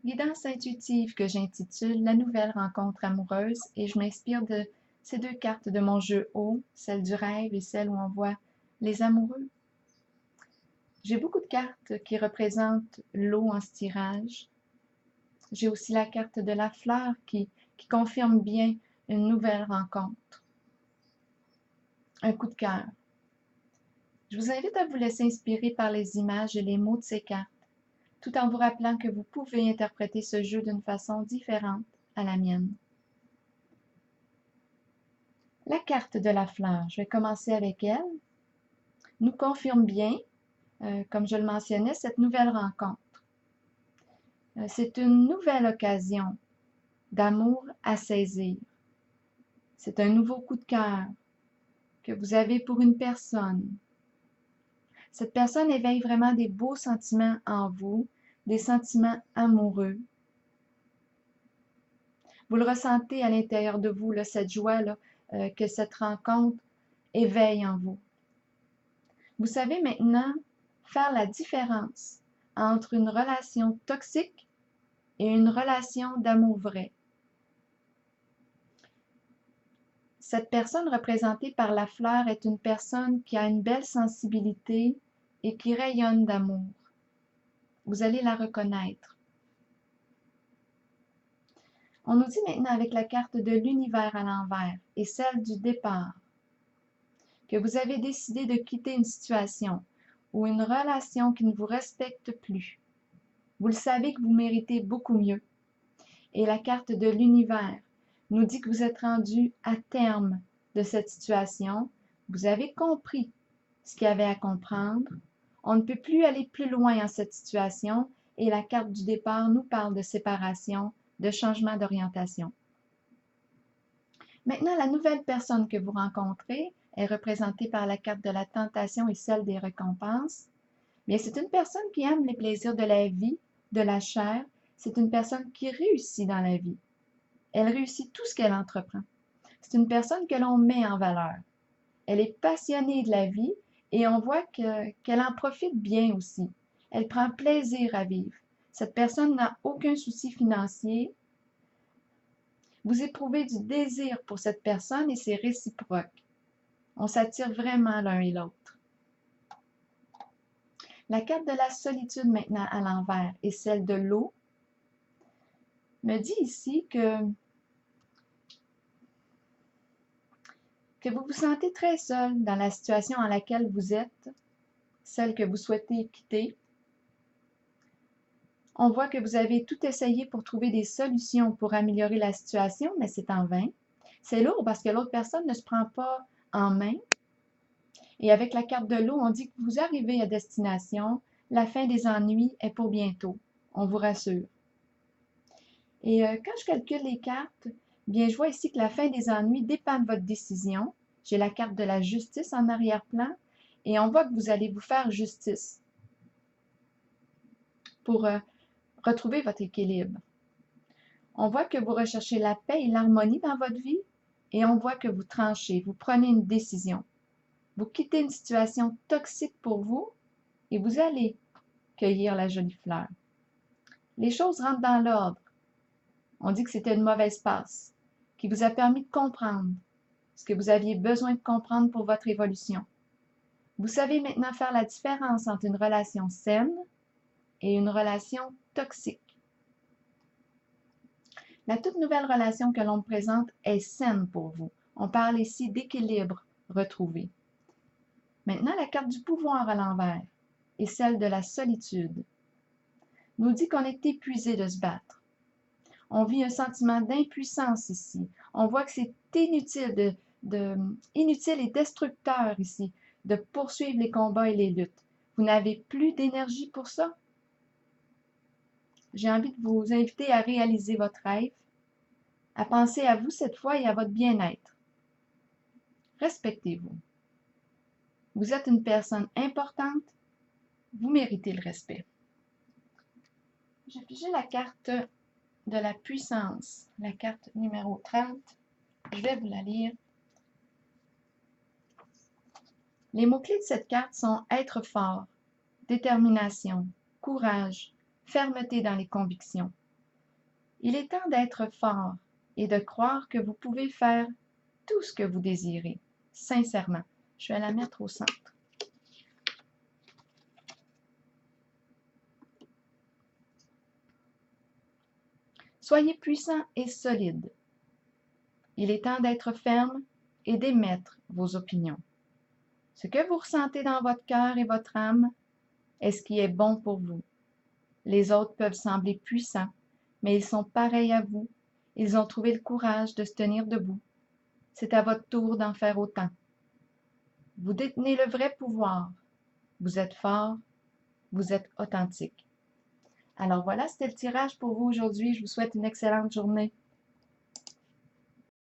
Guidance intuitive que j'intitule La nouvelle rencontre amoureuse et je m'inspire de ces deux cartes de mon jeu haut, celle du rêve et celle où on voit les amoureux. J'ai beaucoup de cartes qui représentent l'eau en ce tirage. J'ai aussi la carte de la fleur qui confirme bien une nouvelle rencontre. Un coup de cœur. Je vous invite à vous laisser inspirer par les images et les mots de ces cartes, tout en vous rappelant que vous pouvez interpréter ce jeu d'une façon différente à la mienne. La carte de la fleur, je vais commencer avec elle, nous confirme bien, comme je le mentionnais, cette nouvelle rencontre. C'est une nouvelle occasion d'amour à saisir. C'est un nouveau coup de cœur que vous avez pour une personne. Cette personne éveille vraiment des beaux sentiments en vous, des sentiments amoureux. Vous le ressentez à l'intérieur de vous, là, cette joie-là, que cette rencontre éveille en vous. Vous savez maintenant faire la différence entre une relation toxique et une relation d'amour vrai. Cette personne représentée par la fleur est une personne qui a une belle sensibilité et qui rayonne d'amour. Vous allez la reconnaître. On nous dit maintenant avec la carte de l'univers à l'envers et celle du départ que vous avez décidé de quitter une situation ou une relation qui ne vous respecte plus. Vous le savez que vous méritez beaucoup mieux. Et la carte de l'univers nous dit que vous êtes rendu à terme de cette situation. Vous avez compris ce qu'il y avait à comprendre. On ne peut plus aller plus loin en cette situation et la carte du départ nous parle de séparation, de changement d'orientation. Maintenant, la nouvelle personne que vous rencontrez est représentée par la carte de la tentation et celle des récompenses. Bien, c'est une personne qui aime les plaisirs de la vie, de la chair. C'est une personne qui réussit dans la vie. Elle réussit tout ce qu'elle entreprend. C'est une personne que l'on met en valeur. Elle est passionnée de la vie et on voit qu'elle en profite bien aussi. Elle prend plaisir à vivre. Cette personne n'a aucun souci financier. Vous éprouvez du désir pour cette personne et c'est réciproque. On s'attire vraiment l'un et l'autre. La carte de la solitude maintenant à l'envers et celle de l'eau me dit ici que vous vous sentez très seul dans la situation en laquelle vous êtes, celle que vous souhaitez quitter. On voit que vous avez tout essayé pour trouver des solutions pour améliorer la situation, mais c'est en vain. C'est lourd parce que l'autre personne ne se prend pas en main. Et avec la carte de l'eau, on dit que vous arrivez à destination. La fin des ennuis est pour bientôt. On vous rassure. Et quand je calcule les cartes, bien, je vois ici que la fin des ennuis dépend de votre décision. J'ai la carte de la justice en arrière-plan et on voit que vous allez vous faire justice pour retrouver votre équilibre. On voit que vous recherchez la paix et l'harmonie dans votre vie et on voit que vous tranchez, vous prenez une décision. Vous quittez une situation toxique pour vous et vous allez cueillir la jolie fleur. Les choses rentrent dans l'ordre. On dit que c'était une mauvaise passe qui vous a permis de comprendre ce que vous aviez besoin de comprendre pour votre évolution. Vous savez maintenant faire la différence entre une relation saine et une relation toxique. La toute nouvelle relation que l'on me présente est saine pour vous. On parle ici d'équilibre retrouvé. Maintenant, la carte du pouvoir à l'envers et celle de la solitude nous dit qu'on est épuisé de se battre. On vit un sentiment d'impuissance ici. On voit que c'est inutile, inutile et destructeur ici de poursuivre les combats et les luttes. Vous n'avez plus d'énergie pour ça. J'ai envie de vous inviter à réaliser votre rêve, à penser à vous cette fois et à votre bien-être. Respectez-vous. Vous êtes une personne importante. Vous méritez le respect. J'ai pigé la carte de la puissance, la carte numéro 30. Je vais vous la lire. Les mots-clés de cette carte sont être fort, détermination, courage, fermeté dans les convictions. Il est temps d'être fort et de croire que vous pouvez faire tout ce que vous désirez, sincèrement. Je vais la mettre au centre. Soyez puissant et solide. Il est temps d'être ferme et d'émettre vos opinions. Ce que vous ressentez dans votre cœur et votre âme est ce qui est bon pour vous. Les autres peuvent sembler puissants, mais ils sont pareils à vous. Ils ont trouvé le courage de se tenir debout. C'est à votre tour d'en faire autant. Vous détenez le vrai pouvoir. Vous êtes fort, vous êtes authentique. Alors voilà, c'était le tirage pour vous aujourd'hui. Je vous souhaite une excellente journée.